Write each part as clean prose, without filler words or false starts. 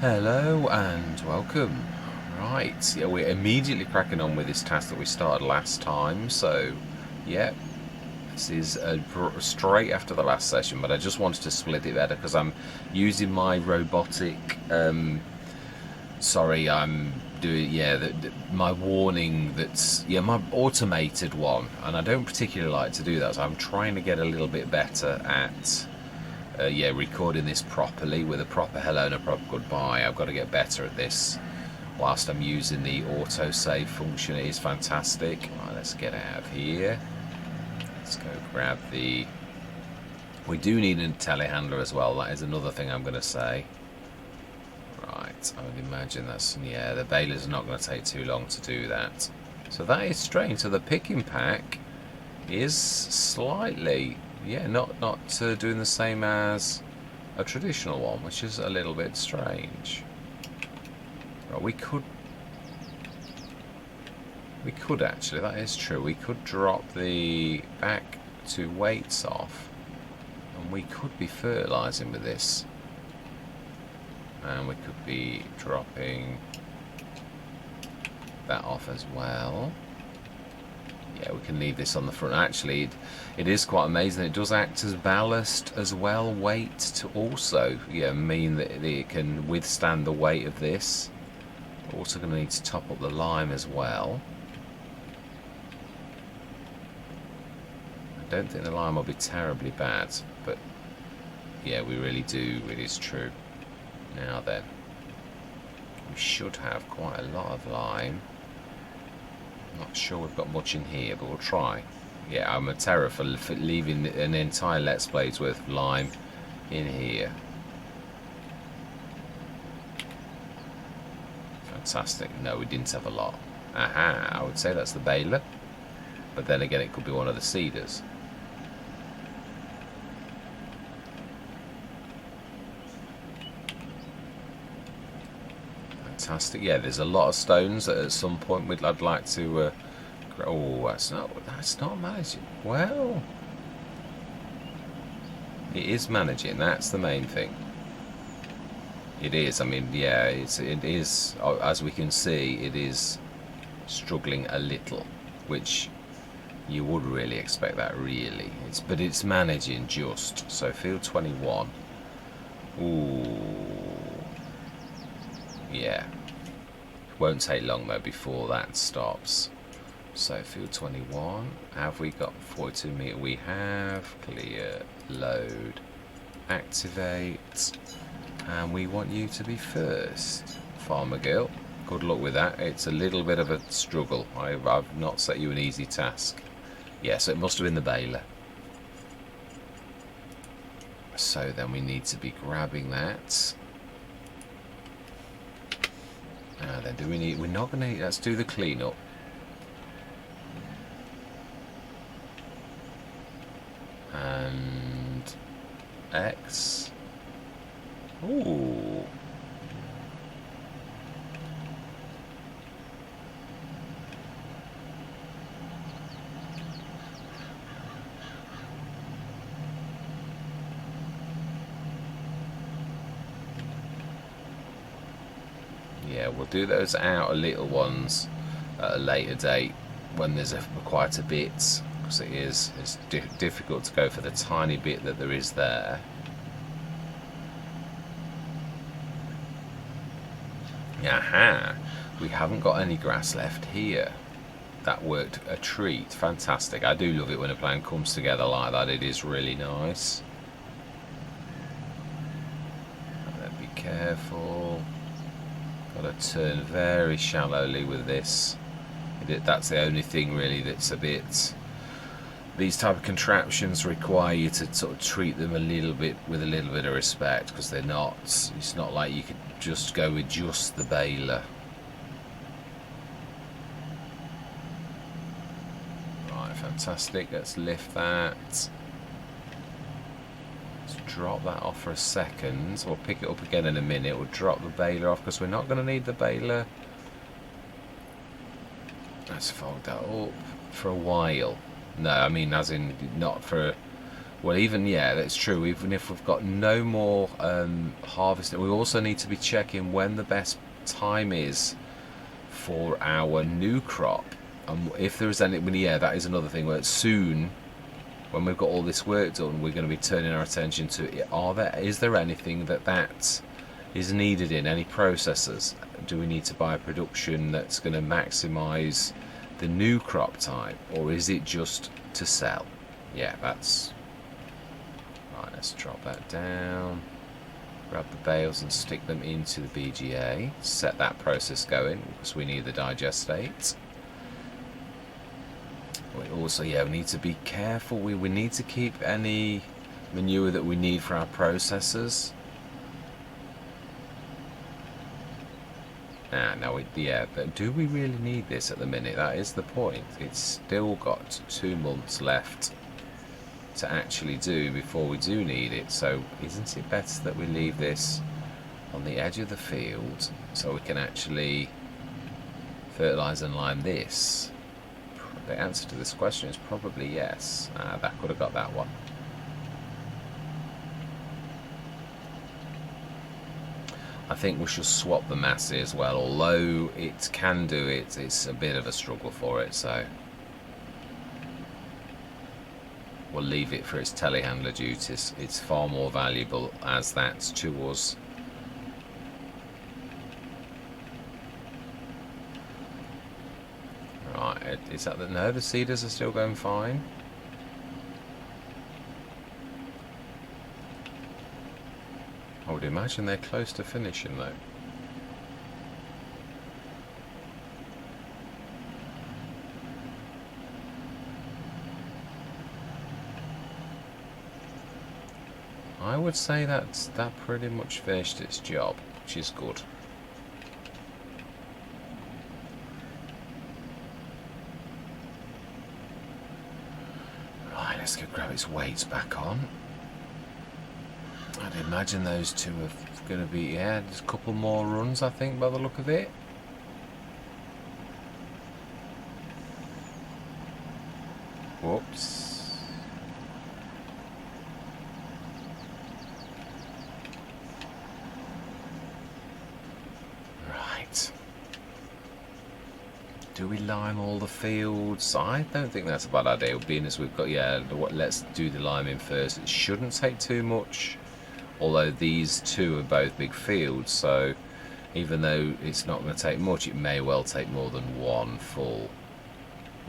Hello and welcome. Right, yeah, we're immediately cracking on with this task that we started last time. So, yeah, this is straight after the last session, but I just wanted to split it better because I'm using my robotic. Sorry, I'm doing my warning. My automated one, and I don't particularly like to do that. So I'm trying to get a little bit better at. Recording this properly with a proper hello and a proper goodbye. I've got to get better at this whilst I'm using the autosave function. It is fantastic. Right, let's get out of here. Let's go grab the... We do need a telehandler as well. That is another thing I'm going to say. Right, I would imagine that's... Yeah, the balers are not going to take too long to do that. So that is strange. So the picking pack is slightly... Yeah, not doing the same as a traditional one, which is a little bit strange. Right, we could actually, that is true. We could drop the back two weights off, and we could be fertilising with this, and we could be dropping that off as well. Yeah, we can leave this on the front. Actually, it is quite amazing. It does act as ballast as well, weight to also mean that it can withstand the weight of this. We're also going to need to top up the lime as well. I don't think the lime will be terribly bad, but yeah, we really do. It is true. Now then, we should have quite a lot of lime. Not sure we've got much in here, but we'll try. Yeah, I'm a terror for leaving an entire Let's Plays worth of lime in here. Fantastic. No, we didn't have a lot. Aha, I would say that's the baler. But then again, it could be one of the seeders. Fantastic. Yeah, there's a lot of stones that at some point I'd like to oh, that's not managing. Well, it is managing. That's the main thing. It is. I mean, yeah, it is. As we can see, it is struggling a little, which you would really expect that. Really, but it's managing just. So field 21. Ooh. Yeah, won't take long though before that stops. So field 21, have we got 42 meter? We have. Clear, load, activate, and we want you to be first, farmer girl. Good luck with that. It's a little bit of a struggle. I've not set you an easy task. Yes, it must have been the baler. So then we need to be grabbing that. Then do we need... We're not going to... Let's do the cleanup. And... X. Ooh. Yeah, we'll do those outer little ones at a later date when there's quite a bit, because it's difficult to go for the tiny bit that there is there. Aha! We haven't got any grass left here. That worked a treat. Fantastic. I do love it when a plan comes together like that. It is really nice. And be careful. Got to turn very shallowly with this. That's the only thing really that's a bit... These type of contraptions require you to sort of treat them a little bit with a little bit of respect, because they're not... It's not like you could just go with just the baler. Right, fantastic. Let's lift that. Drop that off for a second. We'll pick it up again in a minute. We'll drop the baler off because we're not going to need the baler. Let's fold that up for a while. No, I mean as in not for Well, even, yeah, that's true. Even if we've got no more harvesting, we also need to be checking when the best time is for our new crop. And if there is any, well, yeah, that is another thing. Where soon, when we've got all this work done, we're going to be turning our attention to, is there anything that is needed in any processors? Do we need to buy production that's going to maximise the new crop time, or is it just to sell? Yeah, that's right. Let's drop that down, grab the bales and stick them into the BGA, set that process going because we need the digestate. We also, yeah, we need to be careful. We need to keep any manure that we need for our processors. Now, yeah, but do we really need this at the minute? That is the point. It's still got 2 months left to actually do before we do need it. So isn't it better that we leave this on the edge of the field so we can actually fertilise and lime this? The answer to this question is probably yes. That could have got that one. I think we should swap the massey as well, although it can do it, it's a bit of a struggle for it, so we'll leave it for its telehandler duties. It's far more valuable as that to us. Right, is that the, no, the seeders are still going fine. I would imagine they're close to finishing though. I would say that pretty much finished its job, which is good. Right, let's go grab its weights back on. I'd imagine those two are going to be, yeah, just a couple more runs, I think, by the look of it. Whoops. Right. Do we lime all the fields? I don't think that's a bad idea, being as we've got, yeah, let's do the liming first. It shouldn't take too much. Although these two are both big fields, so even though it's not going to take much, it may well take more than one full.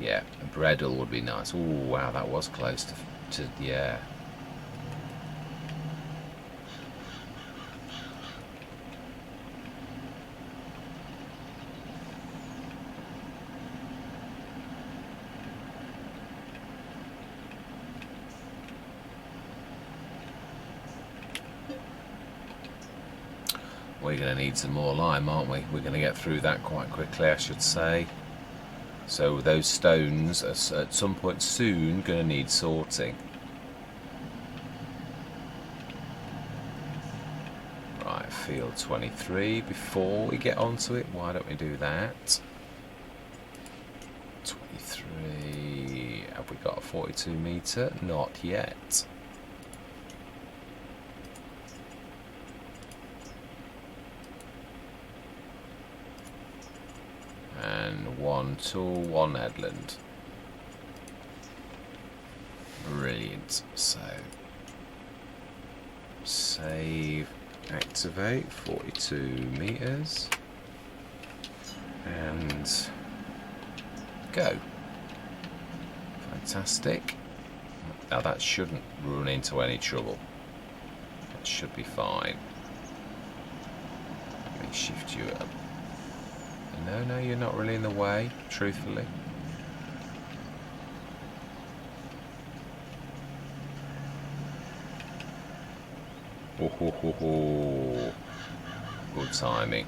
Yeah, a bredel would be nice. Oh wow, that was close to yeah. We're going to need some more lime, aren't we? We're going to get through that quite quickly, I should say. So those stones are at some point soon going to need sorting. Right, field 23. Before we get onto it, why don't we do that? 23. Have we got a 42 metre? Not yet. And one tool, one headland. Brilliant. So save, activate, 42 meters, and go. Fantastic. Now that shouldn't run into any trouble. That should be fine. Let me shift you up. No, you're not really in the way, truthfully. Oh. Good timing.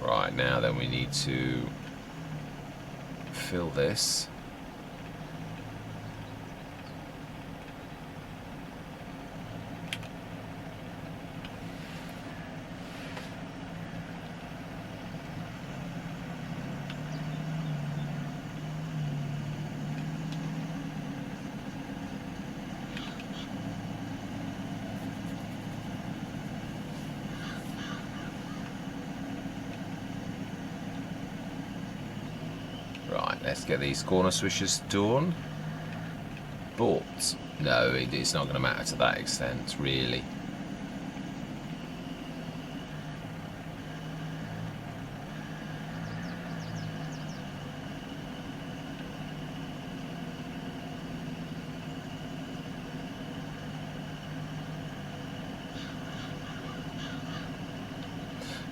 Right, now then we need to fill this. Right, let's get these corner swishes done. But no, it's not going to matter to that extent, really.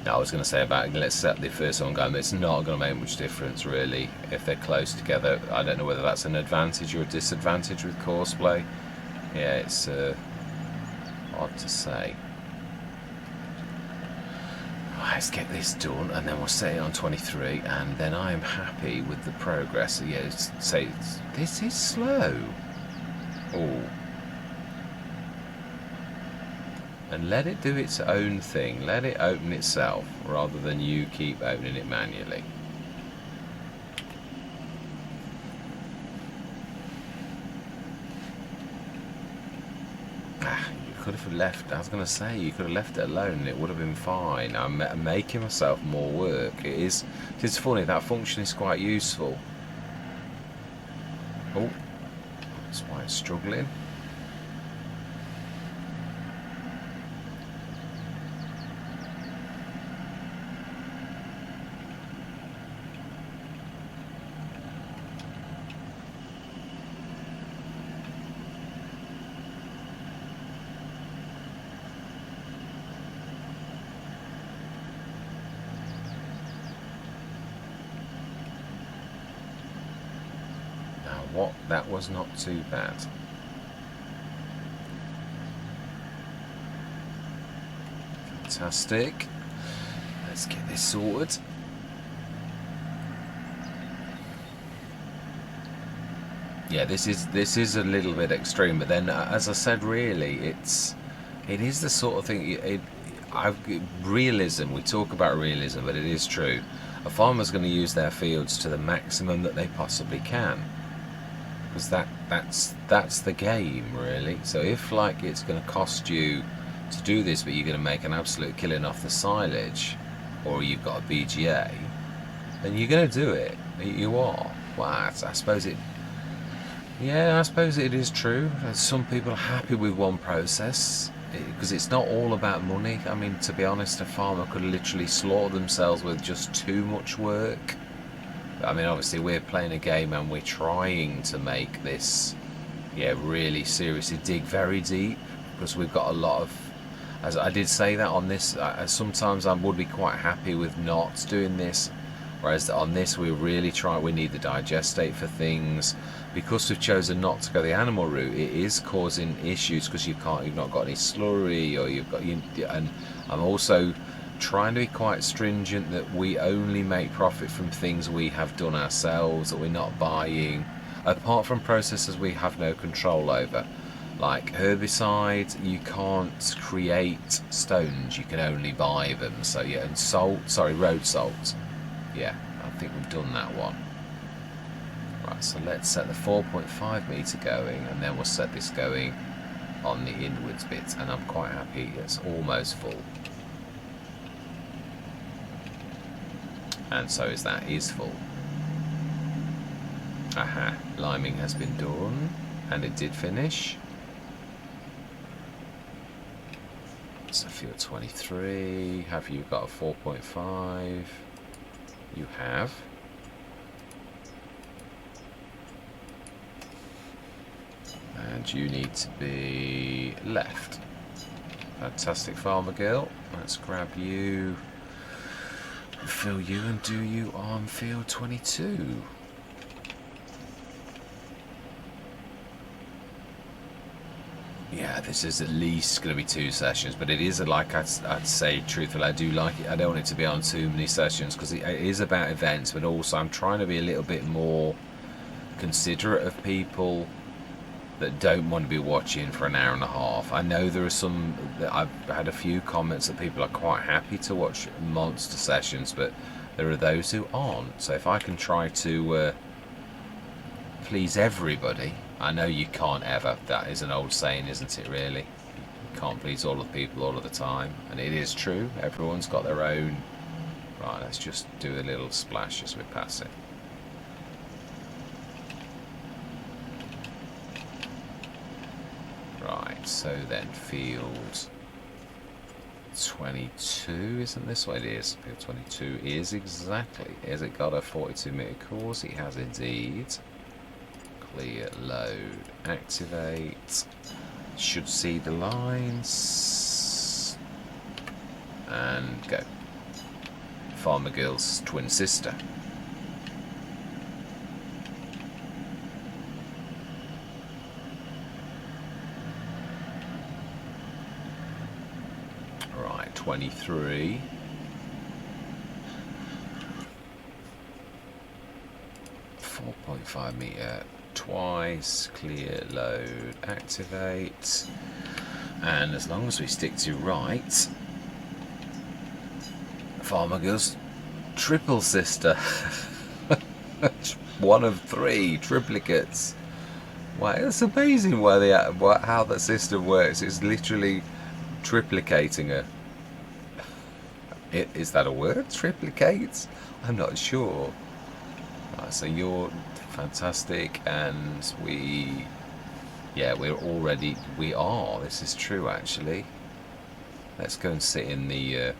I was going to say about let's set the first one going, but it's not going to make much difference really if they're close together. I don't know whether that's an advantage or a disadvantage with courseplay. Yeah, it's hard to say. Let's get this done and then we'll set it on 23 and then I am happy with the progress. Yeah, say this is slow. Oh. And let it do its own thing. Let it open itself rather than you keep opening it manually. You could have left, I was going to say, you could have left it alone and it would have been fine. I'm making myself more work. It's funny, that function is quite useful. Oh, that's why it's struggling. What? That was not too bad. Fantastic. Let's get this sorted. Yeah, this is a little bit extreme, but then as I said, really, it is the sort of thing. Realism. We talk about realism, but it is true. A farmer's going to use their fields to the maximum that they possibly can. Because that's the game really. So if like it's going to cost you to do this but you're going to make an absolute killing off the silage or you've got a BGA, then you're going to do it. You are. Well, I suppose it is true. Some people are happy with one process because it's not all about money. I mean, to be honest, a farmer could literally slaughter themselves with just too much work. I mean, obviously we're playing a game and we're trying to make this, really seriously dig very deep because we've got a lot of, as I did say that on this, sometimes I would be quite happy with not doing this, whereas on this we really try, we need the digestate for things. Because we've chosen not to go the animal route, it is causing issues because you've not got any slurry or and I'm also trying to be quite stringent that we only make profit from things we have done ourselves, that we're not buying, apart from processes we have no control over. Like herbicides, you can't create stones, you can only buy them. So yeah, and road salt. Yeah, I think we've done that one. Right, so let's set the 4.5 metre going and then we'll set this going on the inwards bit, and I'm quite happy it's almost full. And so is full. Aha, liming has been done and it did finish. So field 23, have you got a 4.5? You have. And you need to be left. Fantastic, farmer girl. Let's grab you. Fill you and do you on field 22. Yeah, this is at least going to be 2 sessions, but it is like I'd say truthfully, I do like it. I don't want it to be on too many sessions because it is about events, but also I'm trying to be a little bit more considerate of people that don't want to be watching for an hour and a half. I know there are some, I've had a few comments that people are quite happy to watch monster sessions, but there are those who aren't. So if I can try to please everybody, I know you can't ever, that is an old saying, isn't it really? You can't please all of the people all of the time, and it is true, everyone's got their own. Right, let's just do a little splash as we pass it. so then field 22, isn't this what it is? Field 22 is exactly. Has it got a 42 meter course? It has indeed. Clear, load, activate. Should see the lines. And go. Farmer Girl's twin sister. Right, 23. .5 meter twice, clear, load, activate, and as long as we stick to right, Farmer Girl's triple sister. One of 3 triplicates. Wow, it's amazing how that system works. It's literally triplicating her. Is that a word? Triplicates? I'm not sure. Right, so you're fantastic, and we are. This is true, actually. Let's go and sit in the.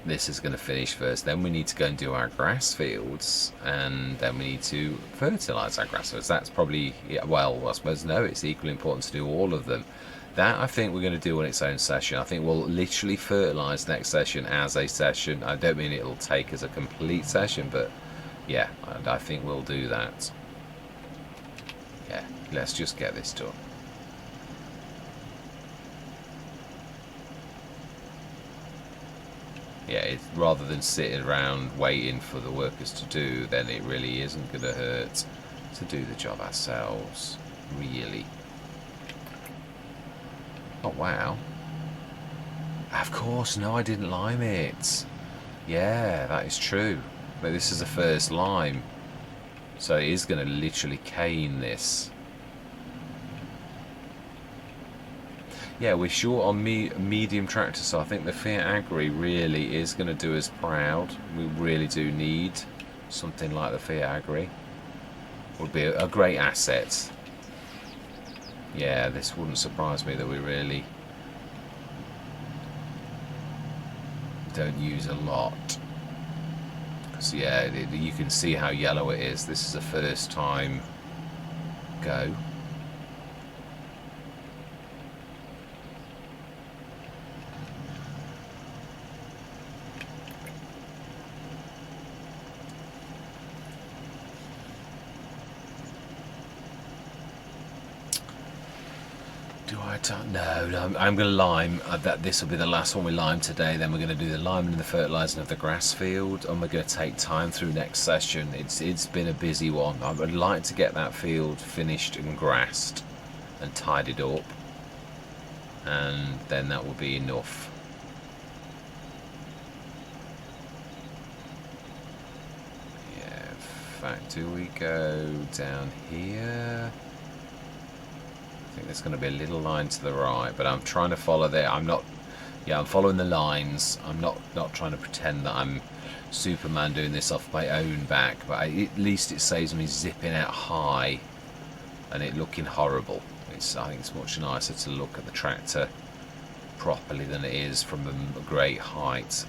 This is going to finish first. Then we need to go and do our grass fields, and then we need to fertilise our grass fields. That's probably, yeah, well, I suppose no. It's equally important to do all of them. That I think we're going to do on its own session. I think we'll literally fertilise next session as a session. I don't mean it'll take as a complete session, but yeah, I think we'll do that. Yeah, let's just get this done. Yeah, rather than sitting around waiting for the workers to do, then it really isn't going to hurt to do the job ourselves, really. Oh, wow. Of course, no, I didn't lime it. Yeah, that is true. But this is the first lime. So it is going to literally cane this. Yeah, we're short on medium tractors, so I think the Fiat Agri really is going to do us proud. We really do need something like the Fiat Agri. Would be a great asset. Yeah, this wouldn't surprise me that we really don't use a lot. Because yeah, you can see how yellow it is. This is the first time go. No, I'm going to lime. This will be the last one we lime today. Then we're going to do the liming and the fertilising of the grass field, and we're going to take time through next session. It's been a busy one. I would like to get that field finished and grassed and tidied up, and then that will be enough. Yeah, in fact, do we go down here? I think there's going to be a little line to the right, but I'm trying to follow there. I'm following the lines. I'm not trying to pretend that I'm Superman doing this off my own back, but at least it saves me zipping out high and it looking horrible. I think it's much nicer to look at the tractor properly than it is from a great height.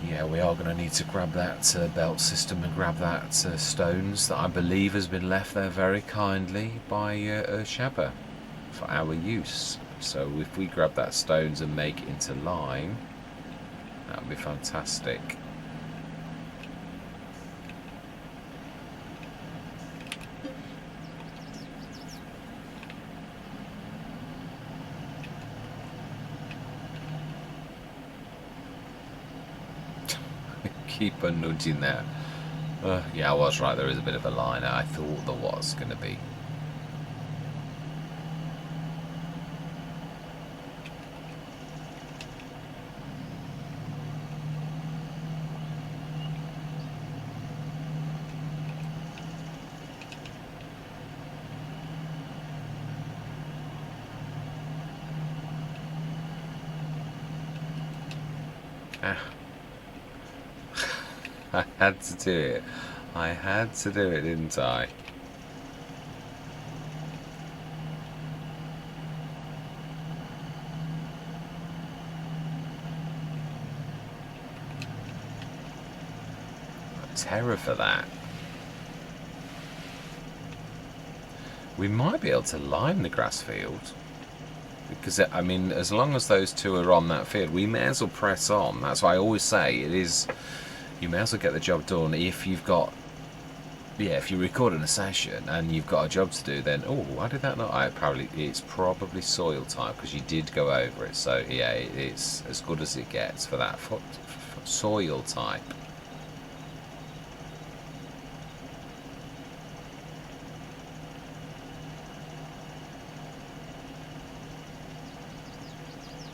Yeah, we are going to need to grab that belt system and grab that stones that I believe has been left there very kindly by erShaba for our use. So if we grab that stones and make it into lime, that would be fantastic. Keep on nudging there. Yeah, I was right, there is a bit of a line. I thought there was going to be. I had to do it. I had to do it, didn't I? Terror for that. We might be able to line the grass field. Because, I mean, as long as those two are on that field, we may as well press on. That's why I always say it is, you may as well get the job done if you've got, yeah, if you're recording a session and you've got a job to do, then, oh, why did that not? It's probably soil type because you did go over it. So, yeah, it's as good as it gets for that soil type.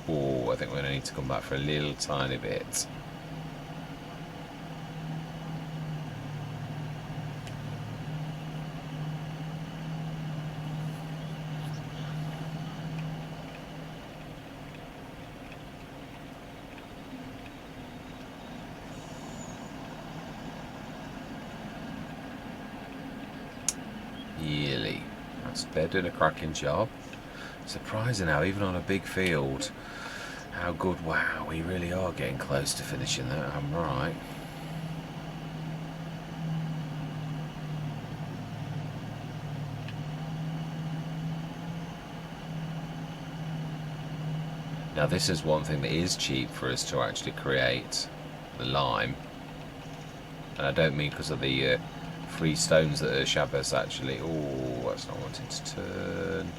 Oh, I think we're going to need to come back for a little tiny bit. Yearly. They're doing a cracking job. Surprising how, even on a big field, how good. Wow, we really are getting close to finishing that. I'm right. Now this is one thing that is cheap for us to actually create, the lime. And I don't mean because of the free stones that erShaba's actually... Oh, that's not wanting to turn.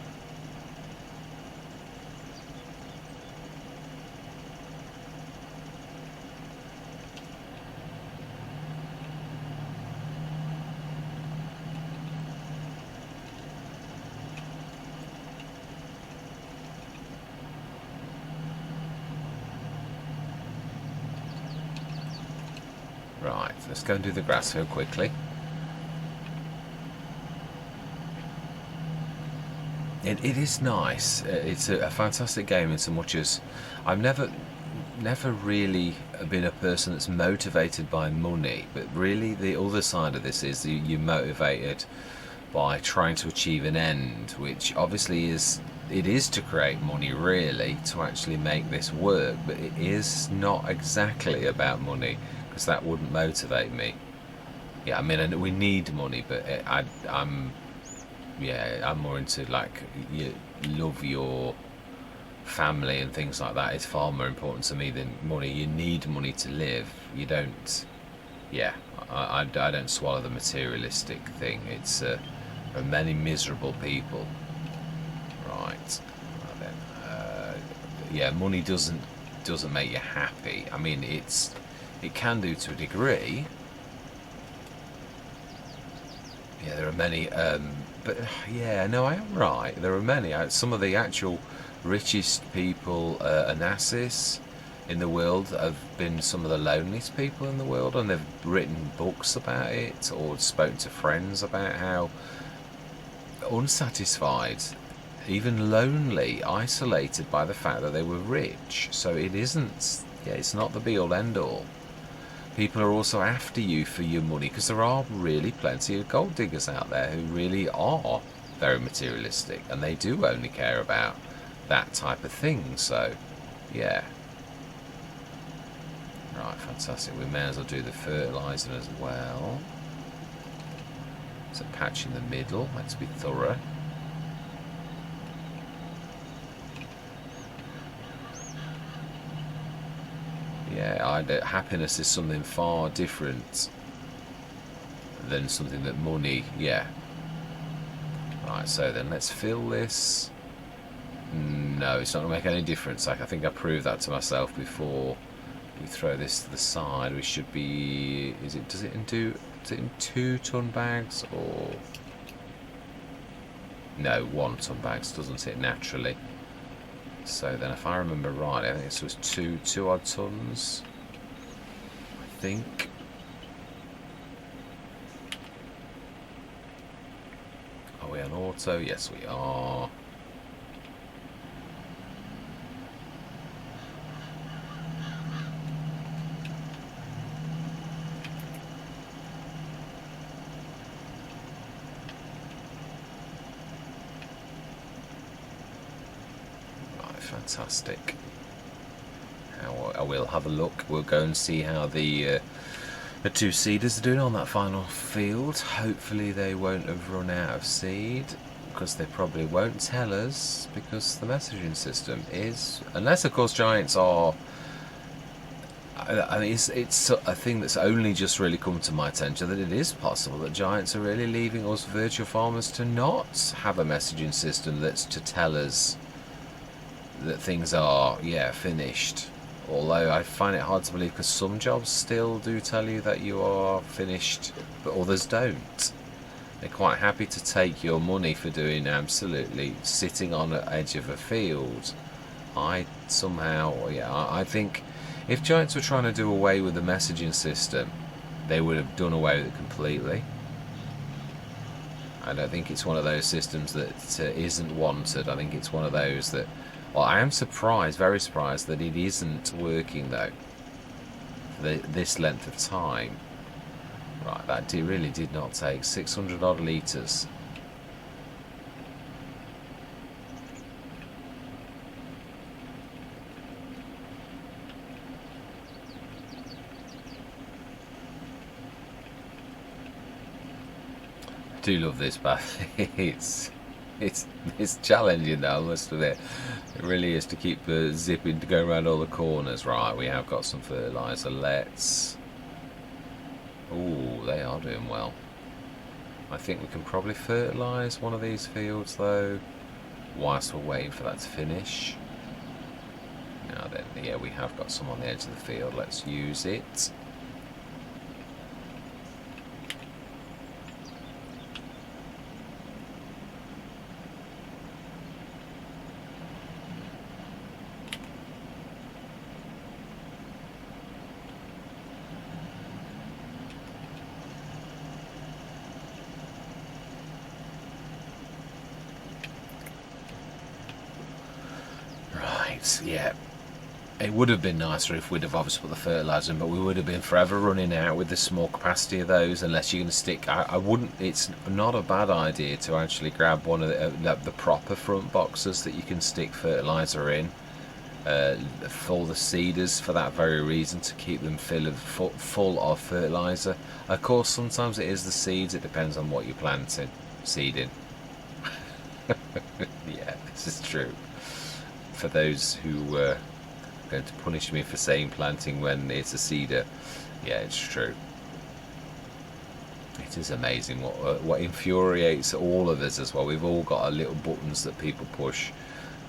Right, let's go and do the grass field quickly. It is nice. It's a fantastic game in so much as I've never really been a person that's motivated by money, but really the other side of this is you're motivated by trying to achieve an end, which obviously is to create money, really, to actually make this work, but it is not exactly about money, because that wouldn't motivate me. Yeah, I mean, we need money, but I'm more into, like, you love your family and things like that. It's far more important to me than money. You need money to live. You don't. Yeah, I don't swallow the materialistic thing. It's there are many miserable people. Right. Well then, yeah, money doesn't make you happy. I mean, it can do to a degree. Yeah, there are many. But yeah, no, I am right. There are many. Some of the actual richest people, Onassis, in the world have been some of the loneliest people in the world, and they've written books about it or spoken to friends about how unsatisfied, even lonely, isolated by the fact that they were rich. So it isn't. Yeah, it's not the be all end all. People are also after you for your money, because there are really plenty of gold diggers out there who really are very materialistic, and they do only care about that type of thing. So yeah, right, fantastic. We may as well do the fertilising as well. So patch in the middle, let's be thorough. Yeah, happiness is something far different than something that money, yeah. Right, so then let's fill this. No, it's not going to make any difference. Like, I think I proved that to myself before. We throw this to the side. We should be... Does it in 2-ton bags or... No, 1-ton bags, doesn't it, naturally? So then, if I remember right, I think this was two odd tons. I think. Are we on auto? Yes, we are. fantastic. I will have a look. We'll go and see how the two seeders are doing on that final field. Hopefully they won't have run out of seed, because they probably won't tell us, because the messaging system is, unless of course giants are, I mean, it's a thing that's only just really come to my attention, that it is possible that giants are really leaving us virtual farmers to not have a messaging system that's to tell us that things are, yeah, finished. Although I find it hard to believe, because some jobs still do tell you that you are finished, but others don't. They're quite happy to take your money for doing absolutely sitting on the edge of a field. I think if giants were trying to do away with the messaging system, they would have done away with it completely. I don't think it's one of those systems that isn't wanted. I think it's one of those that, well, I am surprised, very surprised, that it isn't working though, for this length of time. Right, that really did not take 600 odd litres. I do love this bath. It's challenging though, I must admit. It really is, to keep zipping, to go around all the corners. Right, we have got some fertiliser. Let's... Ooh, they are doing well. I think we can probably fertilise one of these fields though, whilst we're waiting for that to finish. Now then, yeah, we have got some on the edge of the field. Let's use it. Yeah, it would have been nicer if we'd have obviously put the fertiliser in, but we would have been forever running out with the small capacity of those, unless you're going to stick... I wouldn't... It's not a bad idea to actually grab one of the proper front boxes that you can stick fertiliser in for the seeders, for that very reason, to keep them full of fertiliser. Of course, sometimes it is the seeds, it depends on what you're planting, seeding. Yeah, this is true. For those who are going to punish me for saying planting when it's a seeder, yeah, it's true. It is amazing what infuriates all of us as well. We've all got our little buttons that people push,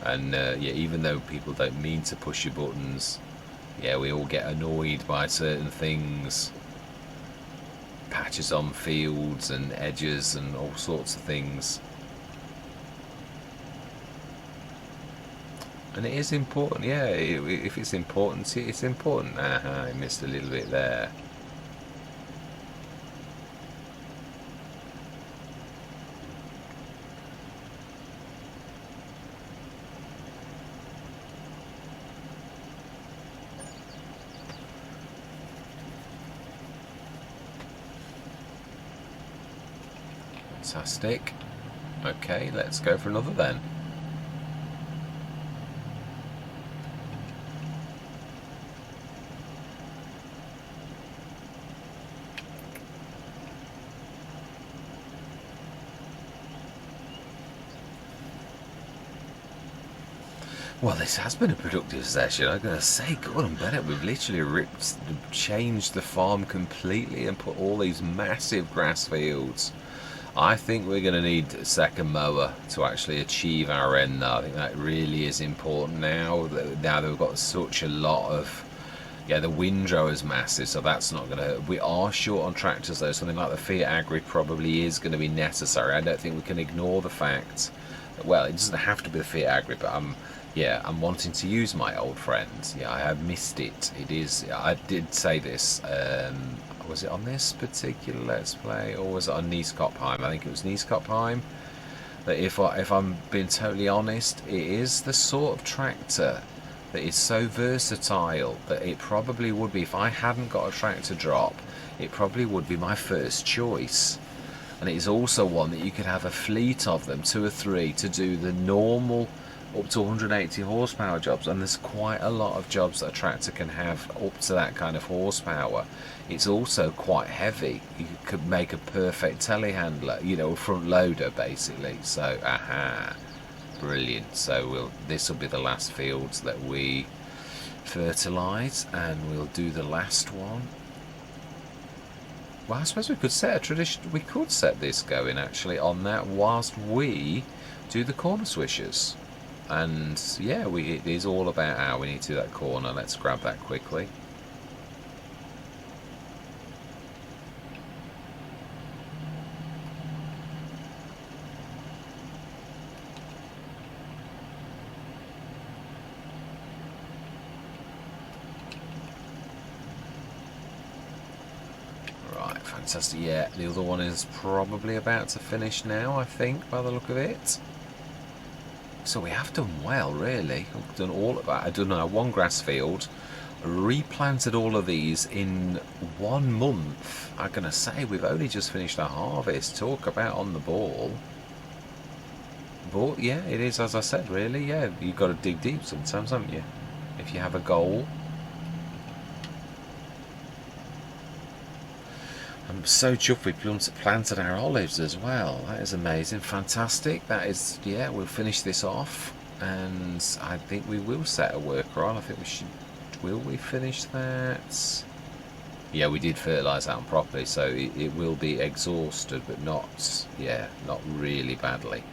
and yeah, even though people don't mean to push your buttons, yeah, we all get annoyed by certain things. Patches on fields and edges and all sorts of things. And it is important, yeah, if it's important, it's important. I missed a little bit there. Fantastic. Okay, let's go for another then. Well, this has been a productive session. I'm going to say, God and better, we've literally changed the farm completely and put all these massive grass fields. I think we're going to need a second mower to actually achieve our end though. I think that really is important now that we've got such a lot of... Yeah, the windrow is massive, so that's not going to... We are short on tractors though. Something like the Fiat Agri probably is going to be necessary. I don't think we can ignore the fact that, well, it doesn't have to be the Fiat Agri, but I'm wanting to use my old friends. Yeah, I have missed it. It is... I did say this. Was it on this particular Let's Play, or was it on Nieskopheim? I think it was Nieskopheim. That if I'm being totally honest, it is the sort of tractor that is so versatile that it probably would be, if I hadn't got a tractor drop, it probably would be my first choice. And it is also one that you could have a fleet of them, 2 or 3, to do the normal up to 180 horsepower jobs, and there's quite a lot of jobs that a tractor can have up to that kind of horsepower. It's also quite heavy. You could make a perfect telehandler, you know, a front loader basically. So brilliant. So this will be the last fields that we fertilise, and we'll do the last one. Well, I suppose we could set a tradition. We could set this going actually on that whilst we do the corner swishers. And yeah, it is all about how we need to do that corner. Let's grab that quickly. Fantastic. Yeah, the other one is probably about to finish now, I think, by the look of it. So we have done well, really. We've done all of that. I've done one grass field, replanted all of these in 1 month. I'm going to say we've only just finished our harvest. Talk about on the ball. But yeah, it is, as I said, really. Yeah, you've got to dig deep sometimes, haven't you? If you have a goal. I'm so chuffed we planted our olives as well. That is amazing, fantastic. That is, yeah, we'll finish this off, and I think we will set a worker on. I think we should. Will we finish that? Yeah, we did fertilise that one properly, so it will be exhausted, but not, yeah, not really badly.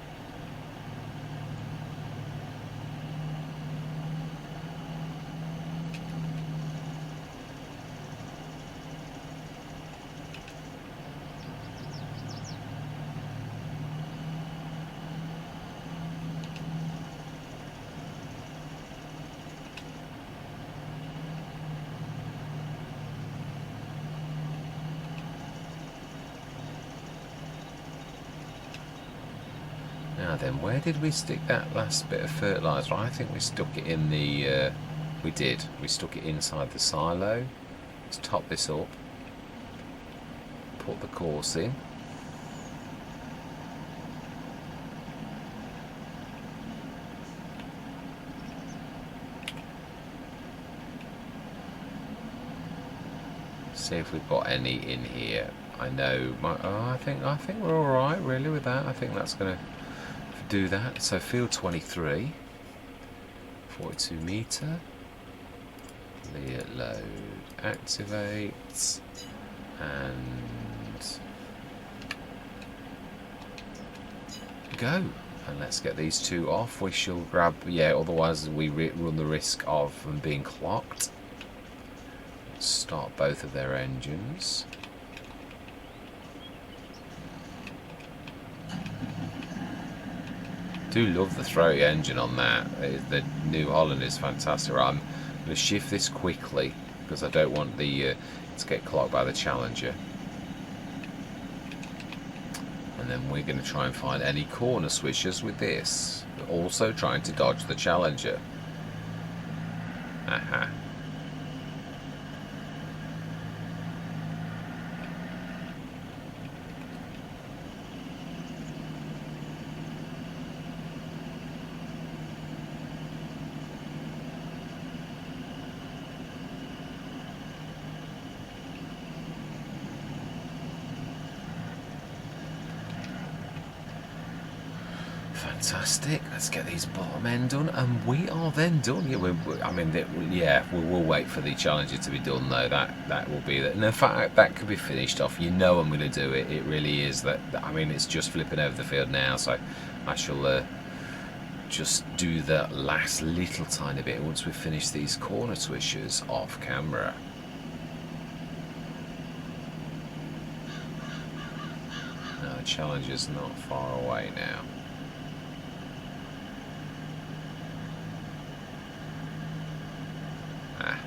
Now then, where did we stick that last bit of fertiliser? I think we stuck it in the... we did. We stuck it inside the silo. Let's top this up. Put the course in. See if we've got any in here. I know. I think we're all right, really, with that. I think that's going to do that. So field 23, 42 meter. Clear load. Activate. And go. And let's get these two off. We shall grab. Yeah. Otherwise, we run the risk of them being clocked. Start both of their engines. Do love the throaty engine on that. The New Holland is fantastic. Right, I'm going to shift this quickly because I don't want the to get clocked by the Challenger. And then we're going to try and find any corner swishers with this. Also trying to dodge the Challenger. Aha. Fantastic. Let's get these bottom end done, and we are then done. Yeah, we will wait for the Challenger to be done, though. That will be that. And in fact, that could be finished off. You know, I'm going to do it. It really is that. I mean, it's just flipping over the field now, so I shall just do the last little tiny bit once we finish these corner swishers off camera. No, the Challenger's not far away now.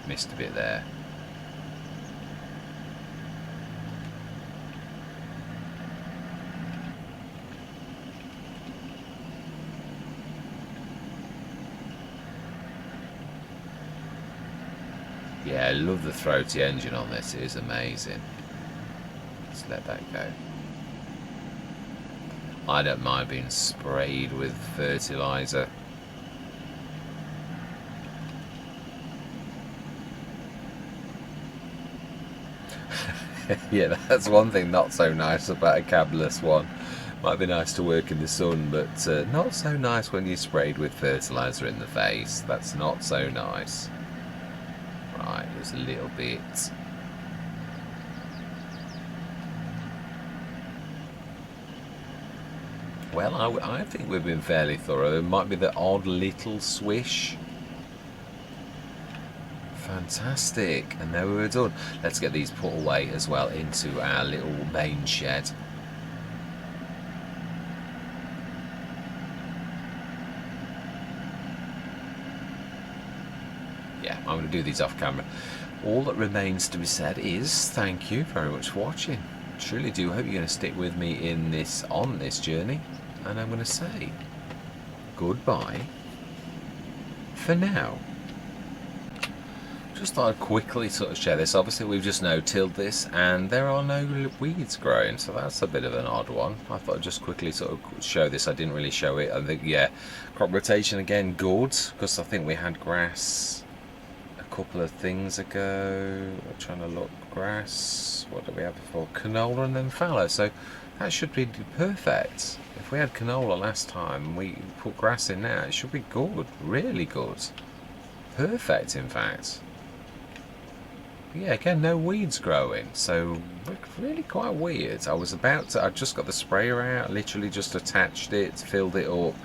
Missed a bit there. Yeah, I love the throaty engine on this. It is amazing. Let's let that go. I don't mind being sprayed with fertiliser. Yeah, that's one thing not so nice about a cabless one. Might be nice to work in the sun, but not so nice when you're sprayed with fertiliser in the face. That's not so nice. Right, just a little bit. Well, I think we've been fairly thorough. There might be the odd little swish. Fantastic. And now we're done. Let's get these put away as well into our little main shed. Yeah, I'm going to do these off camera. All that remains to be said is thank you very much for watching. Truly do hope you're going to stick with me in this on this journey, and I'm going to say goodbye for now. Just thought I'd quickly sort of share this. Obviously we've just no-tilled this and there are no weeds growing, so that's a bit of an odd one. I thought I'd just quickly sort of show this. I didn't really show it. I think, yeah, crop rotation again good, because I think we had grass a couple of things ago. I'm trying to look. Grass, what did we have before? Canola and then fallow, so that should be perfect. If we had canola last time, we put grass in now, it should be good, really good. Perfect, in fact. But yeah, again, no weeds growing, so really quite weird. I just got the sprayer out, literally just attached it, filled it up,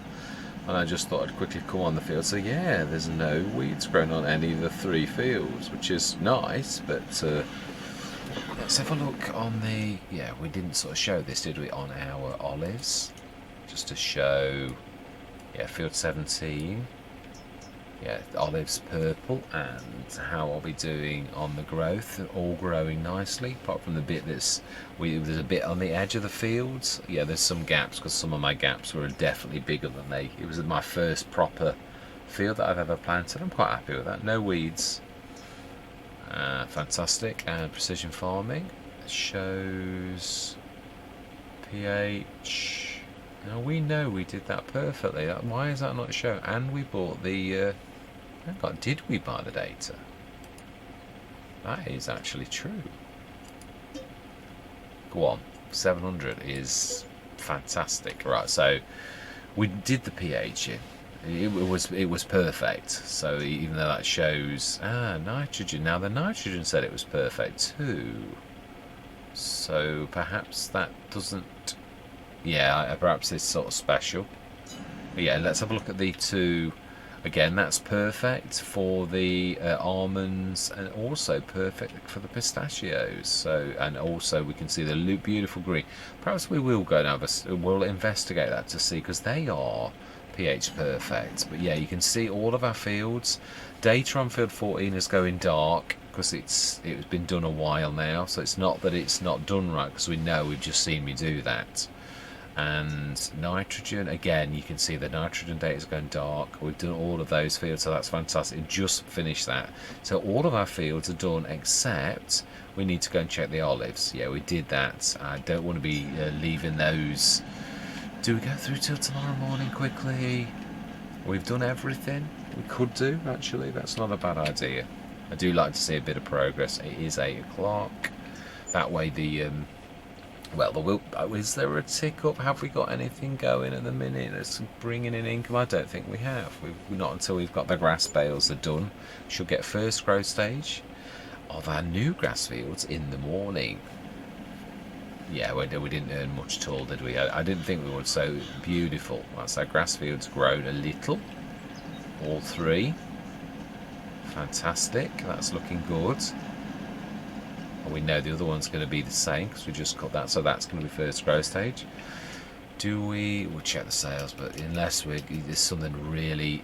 and I just thought I'd quickly come on the field. So yeah, there's no weeds growing on any of the 3 fields, which is nice, but let's have a look on the, yeah, we didn't sort of show this, did we, on our olives? Just to show, yeah, field 17, yeah, olives purple, and how are we doing on the growth? They're all growing nicely, apart from the bit there's a bit on the edge of the fields. Yeah, there's some gaps, because some of my gaps were definitely bigger than it was my first proper field that I've ever planted. I'm quite happy with that, no weeds. Fantastic. And precision farming shows pH. Now we know we did that perfectly. Why is that not shown? And we bought the did we buy the data? That is actually true. Go on. 700 is fantastic. Right, so we did the pH in. It was perfect. So even though that shows nitrogen, now the nitrogen said it was perfect too. So perhaps that doesn't. Yeah, perhaps it's sort of special. But yeah, let's have a look at the 2. Again, that's perfect for the almonds, and also perfect for the pistachios. So, and also we can see the beautiful green. Perhaps we will go and we'll investigate that to see, because they are pH perfect. But yeah, you can see all of our fields. Data on field 14 is going dark because it's been done a while now, so it's not that it's not done right, because we know, we've just seen me do that. And nitrogen, again, you can see the nitrogen data is going dark. We've done all of those fields, so that's fantastic. Just finished that, so all of our fields are done, except we need to go and check the olives. Yeah, we did that. I don't want to be leaving those. Do we go through till tomorrow morning quickly? We've done everything we could do, actually. That's not a bad idea. I do like to see a bit of progress. It is 8 o'clock. That way the well, is there a tick up? Have we got anything going at the minute that's bringing in income? I don't think we have. Not until we've got the grass bales are done. Should get first growth stage of our new grass fields in the morning. Yeah, we didn't earn much at all, did we? I didn't think we would. So beautiful. That's our grass fields grown a little. All 3. Fantastic. That's looking good. And we know the other one's going to be the same, because we just cut that. So that's going to be first growth stage. We'll check the sales, but unless there's something really.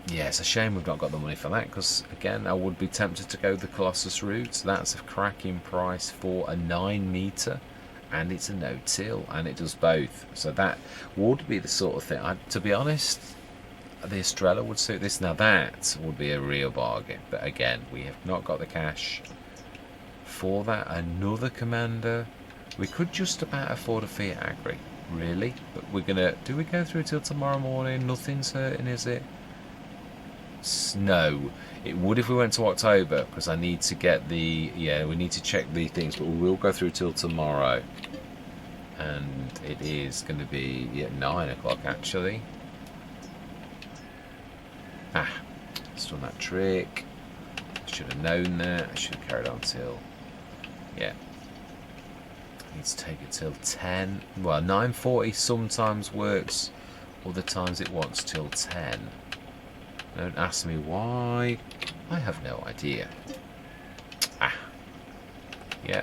Yeah, it's a shame we've not got the money for that, because again, I would be tempted to go the Colossus route. That's a cracking price for a 9 metre, and it's a no-till, and it does both. So that would be the sort of thing. To be honest, the Estrella would suit this. Now that would be a real bargain, but again, we have not got the cash for that. Another commander. We could just about afford a Fiat Agri, really, but we're gonna. Do we go through till tomorrow morning? Nothing's hurting, is it? No, It would if we went to October, because I need to get the, yeah, we need to check the things, but we will go through till tomorrow. And it is going to be, yeah, 9 o'clock actually. Ah, still that trick. Should have known that. I should have carried on till, yeah. Need to take it till 10. Well, 9:40 sometimes works, other times it wants till 10. Don't ask me why. I have no idea. Ah. Yeah.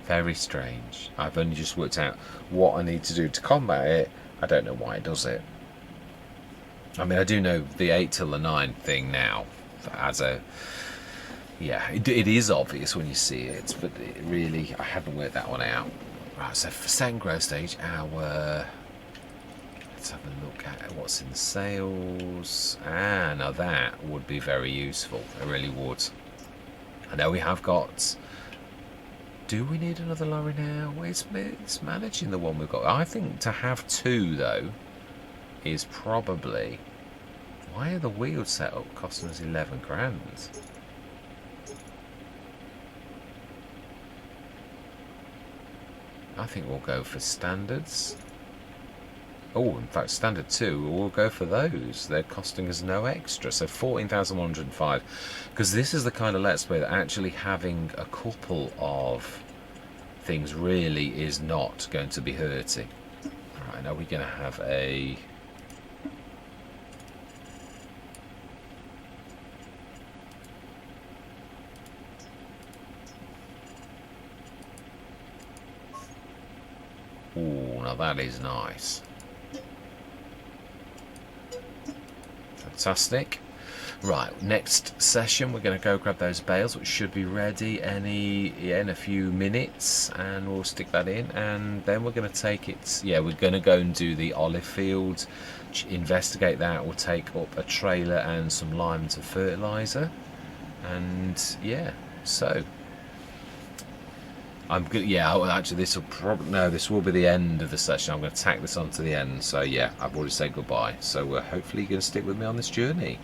Very strange. I've only just worked out what I need to do to combat it. I don't know why it does it. I mean, I do know the 8 till the 9 thing now. As a, yeah, it is obvious when you see it, but it really, I haven't worked that one out. Right, so for second growth stage, let's have a look at what's in the sales. Ah, now that would be very useful. It really would. I know we have got. Do we need another lorry now? Well, it's managing the one we've got. I think to have 2 though is probably. Why are the wheels set up costing us 11 grand? I think we'll go for standards. Oh, in fact, standard 2, we'll go for those. They're costing us no extra, so 14,105. Because this is the kind of Let's Play that actually having a couple of things really is not going to be hurting. Alright, now we're going to have a... Ooh, now that is nice. Fantastic. Right, next session we're going to go grab those bales, which should be ready in a few minutes, and we'll stick that in, and then we're going to take it. Yeah, we're going to go and do the olive field, investigate that. We'll take up a trailer and some lime and some fertilizer, and yeah, so I'm good. Yeah, actually, this will be the end of the session. I'm going to tack this on to the end. So yeah, I've already said goodbye. So hopefully you're going to stick with me on this journey.